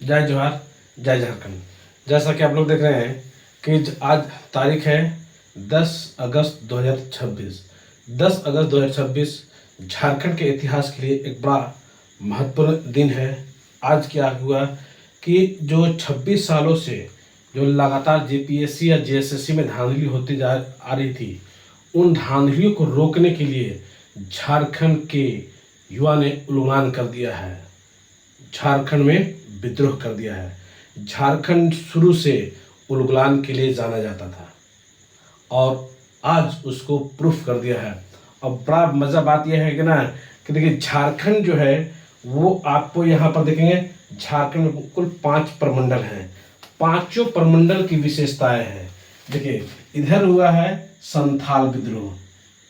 जय जोहार, जय झारखंड। जैसा कि आप लोग देख रहे हैं कि आज तारीख है 10 अगस्त 2026। 10 अगस्त 2026 झारखंड के इतिहास के लिए एक बड़ा महत्वपूर्ण दिन है। आज क्या हुआ कि जो 26 सालों से जो लगातार जेपीएससी या जेएसएससी में धांधली होती जा आ रही थी, उन धांधलियों को रोकने के लिए झारखंड के युवा ने उल्लंघन कर दिया है, झारखंड में विद्रोह कर दिया है। झारखंड शुरू से उलगुलान के लिए जाना जाता था और आज उसको प्रूफ कर दिया है। अब बड़ा मज़ा बात यह है कि ना कि देखिए झारखंड जो है वो आपको यहाँ पर देखेंगे, झारखंड में कुल 5 प्रमंडल हैं। पांचों प्रमंडल की विशेषताएं हैं। देखिए इधर हुआ है संथाल विद्रोह।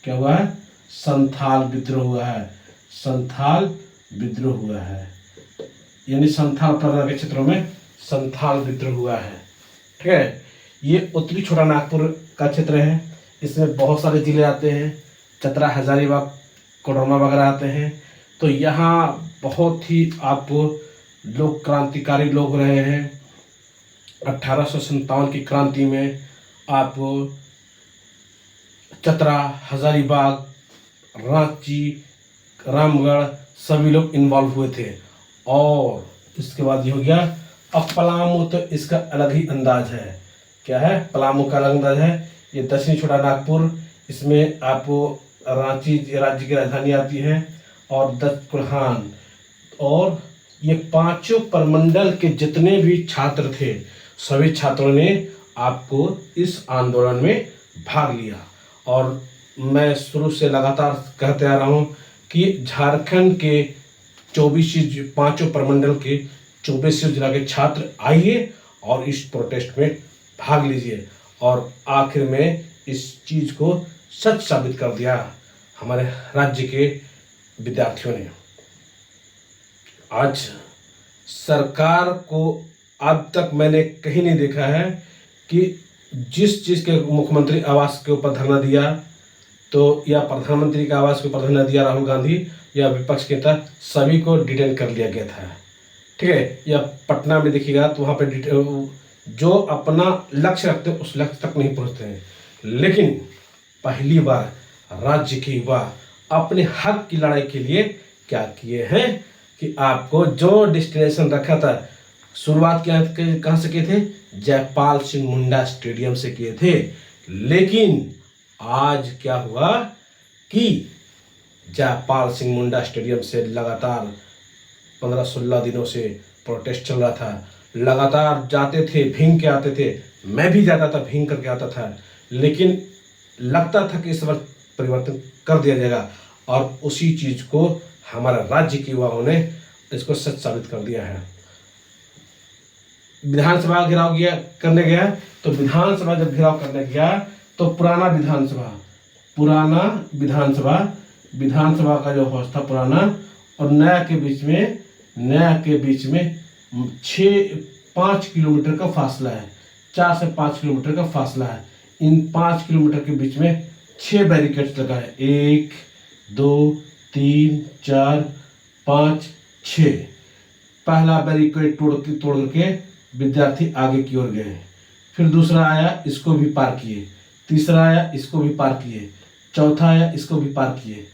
क्या हुआ है? संथाल विद्रोह हुआ है। संथाल विद्रोह हुआ है, यानी संथाल परगना के क्षेत्रों में संथाल विद्रोह हुआ है। ठीक है, ये उत्तरी छोटा नागपुर का क्षेत्र है। इसमें बहुत सारे जिले आते हैं, चतरा, हजारीबाग, कोडरमा वगैरह आते हैं। तो यहाँ बहुत ही आपको लोग क्रांतिकारी लोग रहे हैं। 1857 की क्रांति में आपको चतरा, हजारीबाग, रांची, रामगढ़ सभी लोग इन्वॉल्व हुए थे। और इसके बाद ये हो गया। अब पलामू तो इसका अलग ही अंदाज है। क्या है? पलामू का अलग अंदाज है। ये दक्षिणी छोटा नागपुर, इसमें आपको रांची राज्य की राजधानी आती है और दत्त कुल्हान। और ये पांचों प्रमंडल के जितने भी छात्र थे, सभी छात्रों ने आपको इस आंदोलन में भाग लिया। और मैं शुरू से लगातार कहते आ रहा हूँ कि झारखंड के 24 पांचों प्रमंडल के 24 जिला के छात्र आइए और इस प्रोटेस्ट में भाग लीजिए। और आखिर में इस चीज़ को सच साबित कर दिया हमारे राज्य के विद्यार्थियों ने। आज सरकार को अब तक मैंने कहीं नहीं देखा है कि जिस चीज़ के मुख्यमंत्री आवास के ऊपर धरना दिया तो, या प्रधानमंत्री के आवास के ऊपर धरना दिया राहुल गांधी या विपक्ष के था, सभी को डिटेन कर लिया गया था। ठीक है, या पटना में देखिएगा तो वहाँ पे जो अपना लक्ष्य रखते हैं उस लक्ष्य तक नहीं पहुँचते हैं। लेकिन पहली बार राज्य के युवा अपने हक की लड़ाई के लिए क्या किए हैं कि आपको जो डेस्टिनेशन रखा था, शुरुआत कहाँ से किए थे? जयपाल सिंह मुंडा स्टेडियम से किए थे। लेकिन आज क्या हुआ कि जयपाल सिंह मुंडा स्टेडियम से लगातार 15-16 दिनों से प्रोटेस्ट चल रहा था। लगातार जाते थे, भींग के आते थे। मैं भी जाता था, भींग करके आता था। लेकिन लगता था कि इस बार परिवर्तन कर दिया जाएगा। और उसी चीज़ को हमारा राज्य के युवाओं ने इसको सच साबित कर दिया है। विधानसभा घेराव करने गया तो विधानसभा जब घेराव करने गया तो पुराना विधानसभा का जो हौस था पुराना और नया के बीच में 5 किलोमीटर का फासला है। 4 से 5 किलोमीटर का फासला है। इन 5 किलोमीटर के बीच में 6 बैरिकेड्स लगा है। 1, 2, 3, 4, 5, 6। पहला बैरिकेड तोड़ के विद्यार्थी आगे की ओर गए। फिर दूसरा आया, इसको भी पार किए। तीसरा आया, इसको भी पार किए। चौथा आया, इसको भी पार किए।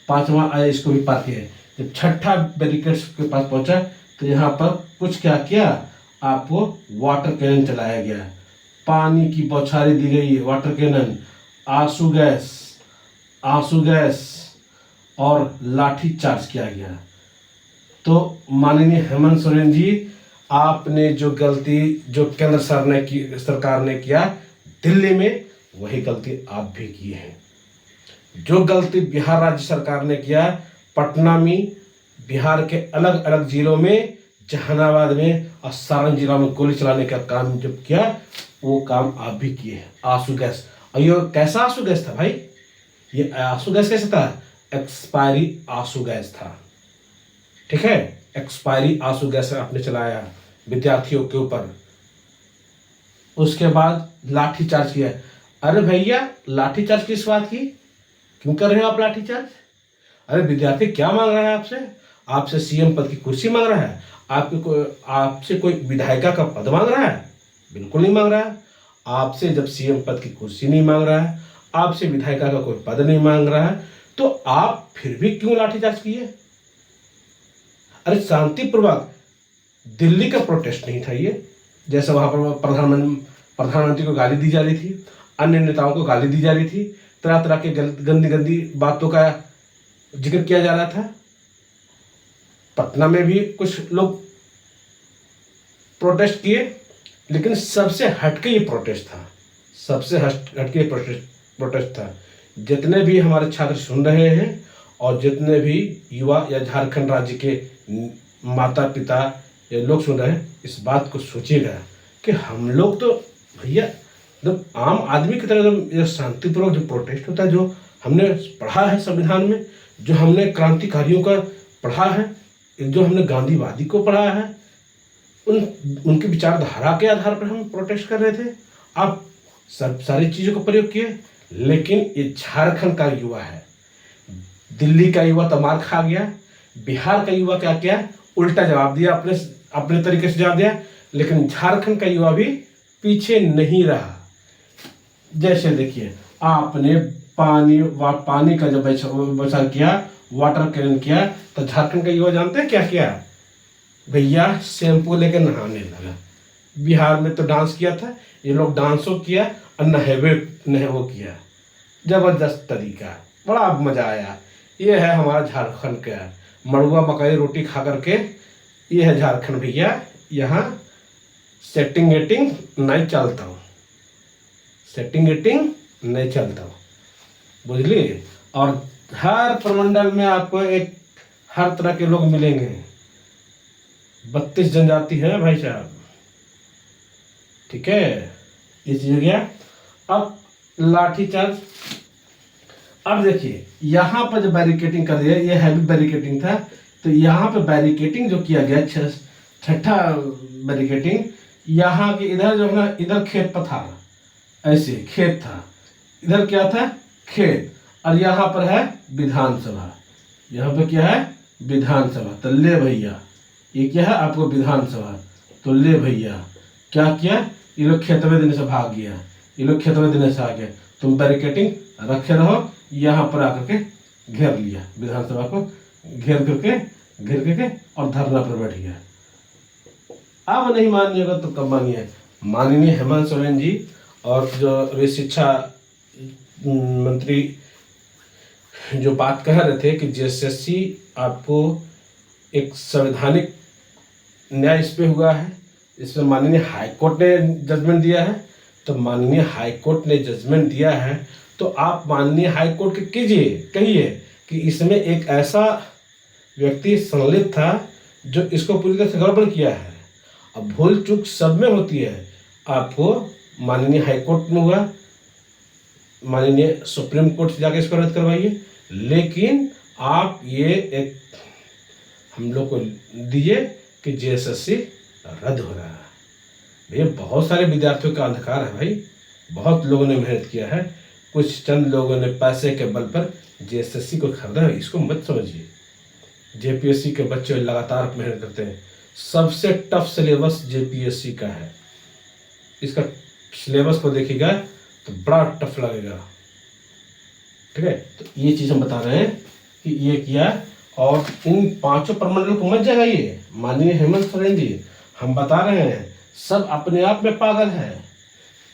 पांचवा आया, इसको भी पार किए। जब छठा बैरिकेड्स के पास पहुंचा तो यहाँ पर कुछ क्या किया, आपको वाटर कैनन चलाया गया, पानी की बौछारें दी गई, वाटर कैनन, आंसू गैस और लाठी चार्ज किया गया। तो माननीय हेमंत सोरेन जी, आपने जो गलती जो केंद्र सरकार ने किया दिल्ली में, वही गलती आप भी किए हैं। जो गलती बिहार राज्य सरकार ने किया पटना में, बिहार के अलग अलग जिलों में, जहानाबाद में और सारण जिला में गोली चलाने का काम जब किया, वो काम आप भी किए हैं। आंसू गैस, और ये कैसा आंसू गैस था भाई? ये आंसू गैस कैसे था? एक्सपायरी आंसू गैस था। ठीक है, एक्सपायरी आंसू गैस आपने चलाया विद्यार्थियों के ऊपर। उसके बाद लाठी चार्ज किया। अरे भैया, लाठी चार्ज किस बात की? क्यों कर रहे हो आप लाठी चार्ज? अरे विद्यार्थी क्या मांग रहा है आपसे? आपसे सीएम पद की कुर्सी मांग रहा है? आपसे कोई विधायिका का पद मांग रहा है? बिल्कुल नहीं मांग रहा है। आपसे जब सीएम पद की कुर्सी नहीं मांग रहा है, आपसे विधायिका का कोई पद नहीं मांग रहा है, तो आप फिर भी क्यों लाठीचार्ज किए? अरे शांतिपूर्वक, दिल्ली का प्रोटेस्ट नहीं था ये, जैसे वहां पर प्रधानमंत्री को गाली दी जा रही थी, अन्य नेताओं को गाली दी जा रही थी, तरह तरह के गंदी गंदी बातों का जिक्र किया जा रहा था। पटना में भी कुछ लोग प्रोटेस्ट किए, लेकिन सबसे हटके ये प्रोटेस्ट था, सबसे हटके प्रोटेस्ट था। जितने भी हमारे छात्र सुन रहे हैं और जितने भी युवा या झारखंड राज्य के माता पिता या लोग सुन रहे हैं, इस बात को सोचिएगा कि हम लोग तो भैया जब आम आदमी की तरह जब शांतिपूर्वक जो प्रोटेस्ट होता है, जो हमने पढ़ा है संविधान में, जो हमने क्रांतिकारियों का पढ़ा है, जो हमने गांधीवादी को पढ़ा है, उनकी विचारधारा के आधार पर हम प्रोटेस्ट कर रहे थे। आप सब सारी चीज़ों का प्रयोग किए, लेकिन ये झारखंड का युवा है। दिल्ली का युवा तो मार खा गया, बिहार का युवा क्या किया, उल्टा जवाब दिया, अपने तरीके से जवाब दिया, लेकिन झारखंड का युवा भी पीछे नहीं रहा। जैसे देखिए, आपने पानी का जब बचाव किया, वाटर कैनन किया, तो झारखंड का युवा जानते हैं क्या किया? भैया शैम्पू लेके नहाने लगा। बिहार में तो डांस किया था, ये लोग डांसो किया और नहेवो किया। जबरदस्त तरीका, बड़ा मजा आया। ये है हमारा झारखंड का मड़ुआ मकई रोटी खा करके, ये है झारखंड भैया। यहाँ सेटिंग गेटिंग नहीं चलता हूँ, सेटिंग गेटिंग नहीं चलता हूँ, बुझलिए। और हर प्रमंडल में आपको हर तरह के लोग मिलेंगे। 32 जनजाति है भाई साहब, ठीक है। ये चीज हो गया। अब लाठीचार्ज, अब देखिए यहाँ पर जो बैरिकेटिंग कर दिया, ये हैवी बैरिकेटिंग था, तो यहाँ पे बैरिकेटिंग जो किया गया, छठा बैरिकेटिंग, यहाँ के इधर जो है ना, इधर खेत पथार, ऐसे खेत था, इधर क्या था, खेत, और यहाँ पर है विधानसभा। यहाँ पे क्या है, विधानसभा। तो ले भैया, ये क्या है आपको विधानसभा, तो ले भैया क्या किया, ये लोग खेतवे देने से भाग गया, ये लोग खेतवे देने से आ गए, तुम बैरिकेटिंग रखे रहो, यहाँ पर आकर के घेर लिया, विधानसभा को घेर करके और धरना पर बैठ गया। अब नहीं मानिएगा तो कब मानिए। माननीय हेमंत सोरेन जी और जो शिक्षा मंत्री जो बात कह रहे थे कि जेएसएससी आपको एक संवैधानिक न्याय इस पे हुआ है, इसमें माननीय हाईकोर्ट ने जजमेंट दिया है, तो माननीय हाईकोर्ट ने जजमेंट दिया है, तो आप माननीय हाईकोर्ट के कहिए कि इसमें एक ऐसा व्यक्ति संलिप्त था जो इसको पूरी तरह से गड़बड़ किया है। अब भूल चूक सब में होती है, आपको माननीय हाईकोर्ट में हुआ, माननीय सुप्रीम कोर्ट से जाकर इसको रद्द करवाइए, लेकिन आप ये एक हम लोग को दीजिए कि जेएसएससी रद्द हो रहा है। भैया बहुत सारे विद्यार्थियों का अंधकार है भाई, बहुत लोगों ने मेहनत किया है, कुछ चंद लोगों ने पैसे के बल पर जेएसएससी को खरीदा है, इसको मत समझिए। जेपीएससी के बच्चे लगातार मेहनत करते हैं, सबसे टफ सिलेबस जेपीएससी का है, इसका सिलेबस को देखिएगा तो बड़ा टफ लगेगा, ठीक है। तो ये चीज़ हम बता रहे हैं कि ये किया, और इन 5 प्रमंडलों को मत जगाइए। माननीय हेमंत सोरेन जी, हम बता रहे हैं सब अपने आप में पागल है,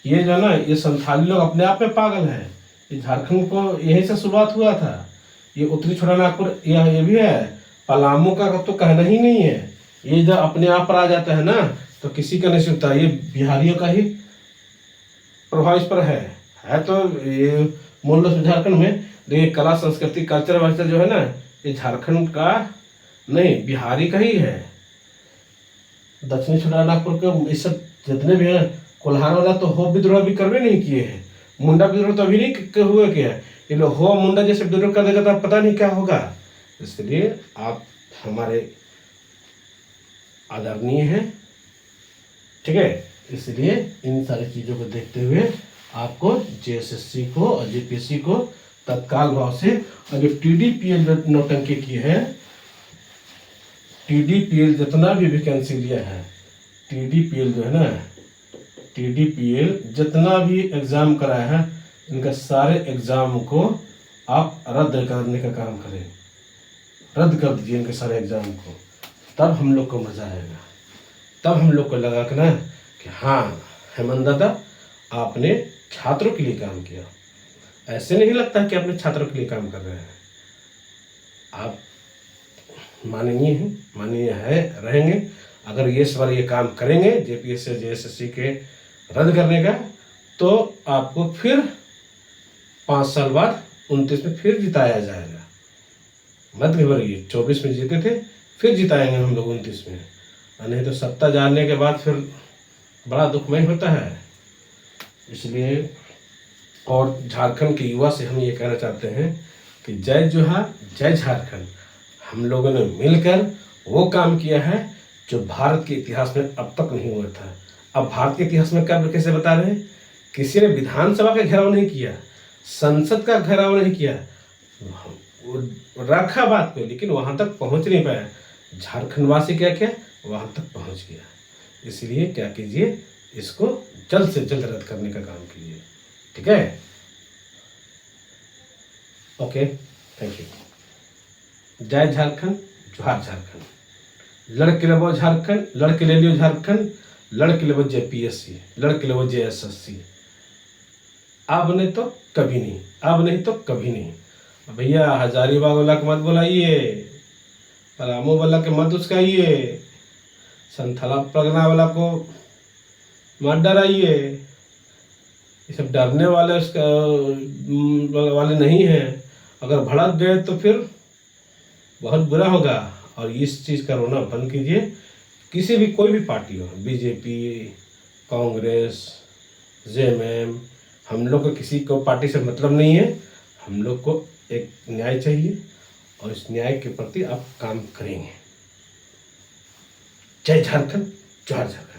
ये जो ना, ये संथाली लोग अपने आप में पागल है। ये झारखंड को यहीं से शुरुआत हुआ था, ये उत्तरी छोटा नागपुर ये भी है, पलामू का तो कहना ही नहीं है। ये जब अपने आप पर आ जाता है ना, तो किसी का नहीं सुनता, ये बिहारियों का ही प्रभाव इस पर है तो ये मूल रूप से झारखंड में। देखिए कला संस्कृति कल्चर वल्चर जो है ना, ये झारखंड का नहीं, बिहारी का ही है। दक्षिणी छोटा नागपुर के इस सब जितने भी हैं, कोल्हार वाला तो हो विद्रोह भी करवे नहीं किए हैं, मुंडा विद्रोह तो अभी नहीं हुए क्या, ये लोग हो मुंडा जैसे विद्रोह कर देगा तो पता नहीं क्या होगा। इसलिए आप हमारे आदरणीय हैं, ठीक है। इसलिए इन सारी चीज़ों को देखते हुए आपको जेएसएससी को और जेपीएससी को तत्काल भाव से, और जो टीडीपीएल नौटंकी की है, TDPL जितना भी वैकेंसी लिया है, TDPL जो है ना, TDPL जितना भी एग्ज़ाम कराया है, इनका सारे एग्ज़ाम को आप रद्द करने का काम करें, रद्द कर दीजिए इनके सारे एग्ज़ाम को। तब हम लोग को मज़ा आएगा, तब हम लोग को लगा कि ना कि हाँ हेमंत दादा आपने छात्रों के लिए काम किया। ऐसे नहीं लगता कि अपने छात्रों के लिए काम कर रहे हैं। आप माननीय हैं, माननीय है रहेंगे अगर ये इस बार ये काम करेंगे JPSC JSSC के रद्द करने का, तो आपको फिर 5 साल बाद 29 में फिर जिताया जाएगा। मत घबराइए, 24 में जीते थे, फिर जिताएंगे हम लोग 29 में। नहीं तो सत्ता जाने के बाद फिर बड़ा दुखमय होता है। इसलिए और झारखंड के युवा से हम ये कहना चाहते हैं कि जय जोहार, जय झारखंड। हम लोगों ने मिलकर वो काम किया है जो भारत के इतिहास में अब तक नहीं हुआ था। अब भारत के इतिहास में कब कैसे बता रहे हैं, किसी ने विधानसभा का घेराव नहीं किया, संसद का घेराव नहीं किया, रखा बात पे, लेकिन वहां तक पहुंच नहीं पाया। झारखंडवासी क्या क्या वहां तक पहुंच गया। इसलिए क्या कीजिए, इसको जल्द से जल्द रद्द करने का काम कीजिए। ठीक है, ओके, थैंक यू। जय झारखंड, जोहार झारखंड। लड़के लेवो झारखंड, लड़के ले लियो झारखंड, लड़के लेवो JPSC, लड़के लेवो JSSC। अब नहीं तो कभी नहीं, अब नहीं तो कभी नहीं। भैया हजारीबाग वाला को मत बुलाइए, पलामू वाला के मत उसकाइए, संथाला परगना वाला को मत डराइए। ये सब डरने वाले उसका वाले नहीं हैं। अगर भड़क गए तो फिर बहुत बुरा होगा। और इस चीज़ का रोना बंद कीजिए। किसी भी कोई भी पार्टी हो, BJP, कांग्रेस, JMM, हम लोग को किसी को पार्टी से मतलब नहीं है। हम लोग को एक न्याय चाहिए और इस न्याय के प्रति आप काम करेंगे। जय झारखंड, जोहार झारखंड।